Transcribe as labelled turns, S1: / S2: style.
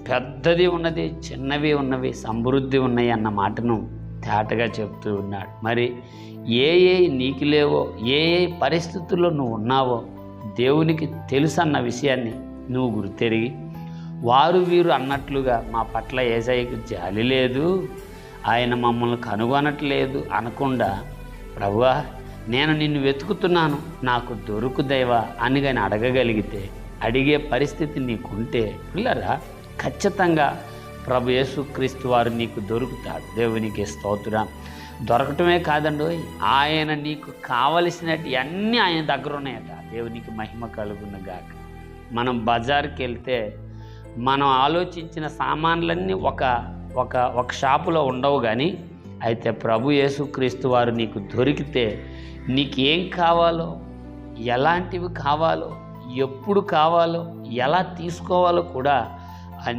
S1: పెద్దది ఉన్నది, చిన్నవి ఉన్నవి, సమృద్ధి ఉన్నాయి అన్న మాటను తేటగా చెప్తూ ఉన్నాడు. మరి ఏ నీకు లేవో, ఏ పరిస్థితుల్లో నువ్వు ఉన్నావో దేవునికి తెలుసన్న విషయాన్ని నువ్వు గుర్తెరిగి, వారు వీరు అన్నట్లుగా మా పట్ల యేసయ్యకు జాలి లేదు, ఆయన మమ్మల్ని కనుగొనట్లేదు అనకుండా, ప్రభువా నేను నిన్ను వెతుకుతున్నాను, నాకు దొరుకు దైవా అని కానీ అడగగలిగితే, అడిగే పరిస్థితి నీకుంటే పిల్లరా ఖచ్చితంగా ప్రభు యేసుక్రీస్తు వారు నీకు దొరుకుతాడు. దేవునికి స్తోత్రం. దొరకటమే కాదండి, ఆయన నీకు కావలసినవి అన్నీ ఆయన దగ్గర ఉన్నాయట. దేవునికి మహిమ కలుగును గాక. మనం బజార్కి వెళ్తే మనం ఆలోచించిన సామాన్లన్నీ ఒక షాపులో ఉండవు, కానీ అయితే ప్రభు యేసుక్రీస్తు వారు నీకు దొరికితే నీకేం కావాలో, ఎలాంటివి కావాలో, ఎప్పుడు కావాలో, ఎలా తీసుకోవాలో కూడా